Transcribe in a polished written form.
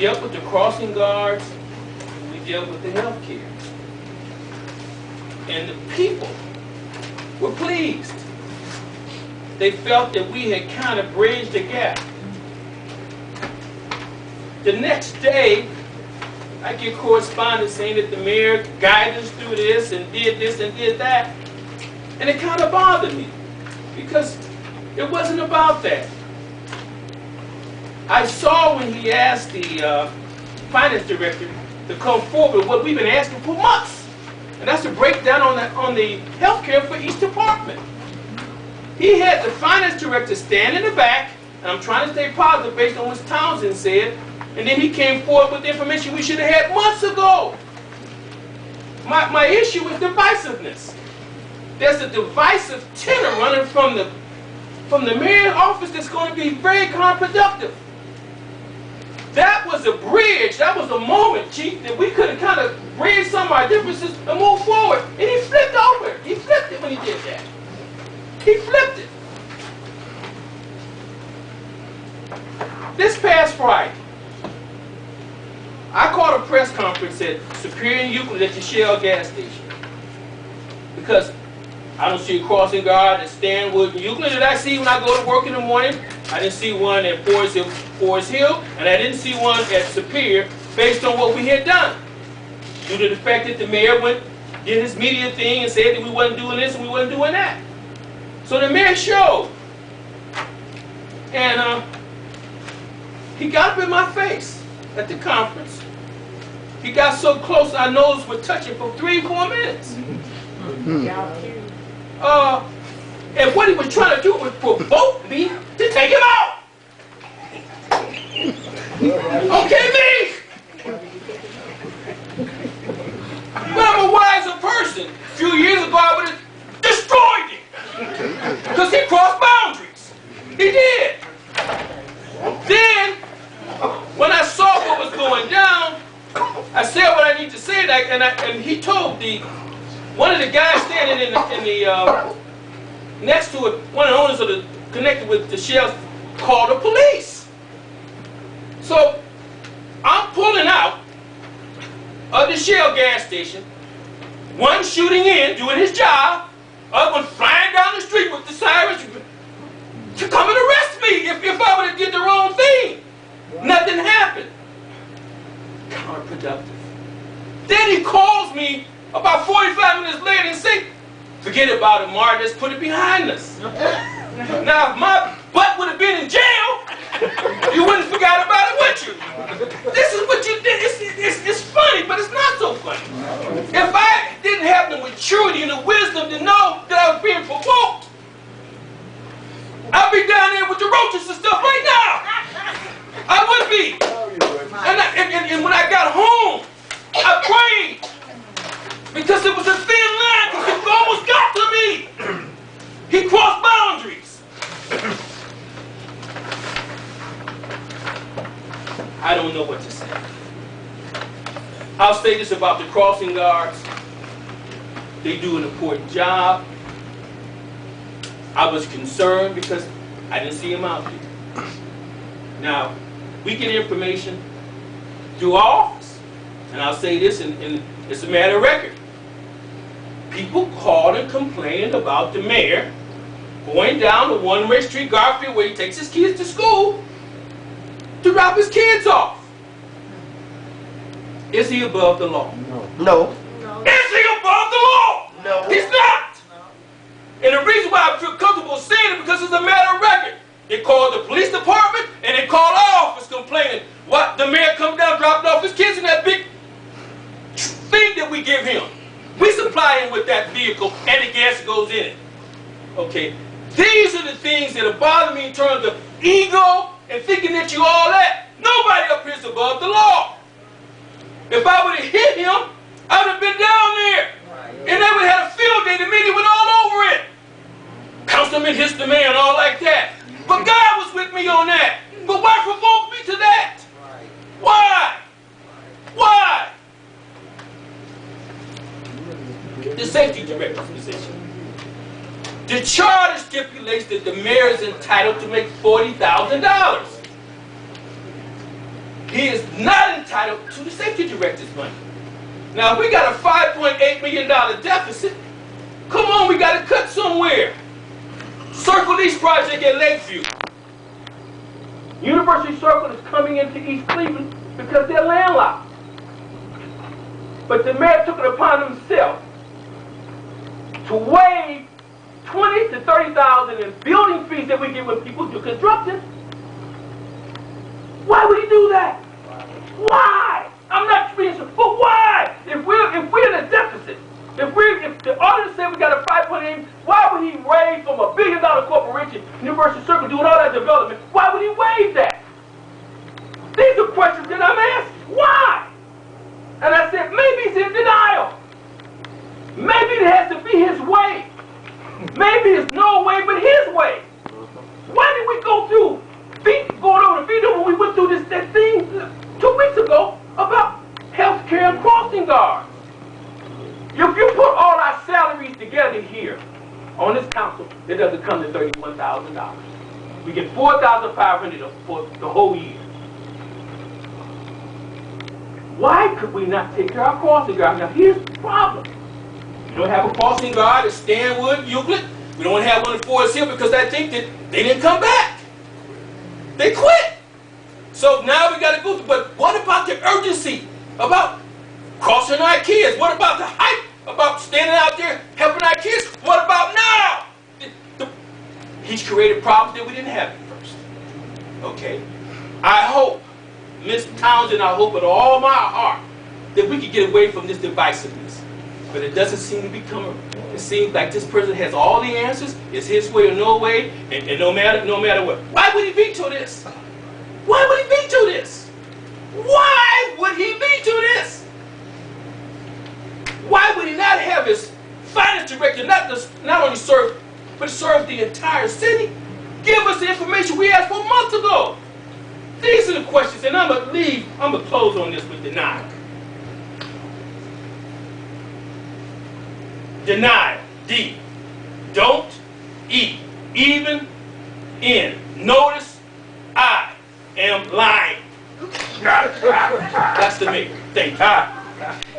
dealt with the crossing guards, we dealt with the health care. And the people were pleased. They felt that we had kind of bridged the gap. The next day, I get correspondence saying that the mayor guided us through this and did that. And it kind of bothered me because it wasn't about that. I saw when he asked the finance director to come forward with what we've been asking for months. And that's a breakdown on the health care for each department. He had the finance director stand in the back, and I'm trying to stay positive based on what Townsend said, and then he came forward with the information we should have had months ago. My issue is divisiveness. There's a divisive tenor running from the mayor's office that's going to be very counterproductive. That was a bridge, that was a moment, Chief, that we could have kind of bridged some of our differences and moved forward. And he flipped over. He flipped it when he did that. He flipped it. This past Friday, I called a press conference at Superior and Euclid at the Shell gas station. Because I don't see a crossing guard at Stanwood and Euclid that I see when I go to work in the morning. I didn't see one at Forest Hill, and I didn't see one at Superior based on what we had done. Due to the fact that the mayor did his media thing and said that we wasn't doing this and we wasn't doing that. So the mayor showed. And he got up in my face at the conference. He got so close our noses were touching for 3-4 minutes. And what he was trying to do was provoke me to take him out. Okay, me? But I'm a wiser person. A few years ago, I would have destroyed him. Because he crossed boundaries. He did. Then, when I saw what was going down, I said what I need to say, and he told one of the guys standing in the next to it, one of the owners of the connected with the Shell, called the police. So I'm pulling out of the Shell gas station, one shooting in, doing his job, other one flying down the street with the sirens to come and arrest me if I would have did the wrong thing. Nothing happened. Counterproductive. Then he calls me about 45 minutes later and says, forget about it, Martin, let's put it behind us. Now, if my butt would have been in jail, you wouldn't have forgot about it, would you? This is what you did. It's funny, but it's not so funny. If I didn't have the maturity and the wisdom to know that I was being provoked, I'd be down there with the roaches and stuff right now. I would be. And when I got home, I prayed. Because it was a thin line, because it almost got to me. He crossed boundaries. I don't know what to say. I'll say this about the crossing guards. They do an important job. I was concerned because I didn't see them out there. Now, we get information through our office. And I'll say this, and it's a matter of record. People called and complained about the mayor going down to One-Way Street, Garfield, where he takes his kids to school to drop his kids off. Is he above the law? No. Is he above the law? No. He's not. And the reason why I feel comfortable saying it because it's a matter of record. They called the police department and they called our office complaining. What? The mayor come down, dropped off his kids in that big thing that we give him. We supply him with that vehicle and the gas goes in it. Okay. These are the things that bother me in terms of ego and thinking that you all that. Nobody up here is above the law. If I would have hit him, I would have been down there. And they would have had a field day. The media went all over it. Councilman hits the mayor and all like that. But God was with me on that. But why provoke me to that? Why? Why? The safety director's position. The charter stipulates that the mayor is entitled to make $40,000. he is not entitled to the safety director's money. Now, if we got a $5.8 million deficit, come on, we got to cut somewhere. Circle East project at Lakeview. University Circle is coming into East Cleveland because they're landlocked. But the mayor took it upon himself to waive $20,000 to $30,000 in building fees that we get when people do construction. Why would he do that? Why? I'm not being sure, but why? If we're in a deficit, if the auditor said we got a 5.8, why would he waive from $1 billion corporation, University Circle, doing all that development? Why would he waive that? These are questions that I'm asking. Why? And I said, maybe he's in denial. Maybe it has to be his way. Maybe it's no way but his way. Why did we go through going over the video when we went through that thing 2 weeks ago about health care and crossing guards? If you put all our salaries together here on this council, it doesn't come to $31,000. We get $4,500 for the whole year. Why could we not take care of our crossing guards? Now here's the problem. We don't have a crossing guard at Stanwood, Euclid. We don't have one at Forest Hill because I think that they didn't come back. They quit. So now we got to go through. But what about the urgency about crossing our kids? What about the hype about standing out there helping our kids? What about now? He's created problems that we didn't have at first. Okay. I hope, Ms. Townsend, I hope with all my heart that we can get away from this divisiveness. But it doesn't seem to be coming. It seems like this person has all the answers. It's his way or no way, and no matter what. Why would he veto this? Why would he veto this? Why would he veto this? Why would he not have his finance director not only serve, but serve the entire city? Give us the information we asked for months ago. These are the questions, and I'm gonna close on this with denial. Denial. D. Don't. E. Even. N. Notice I am lying. That's the mayor. Thank you.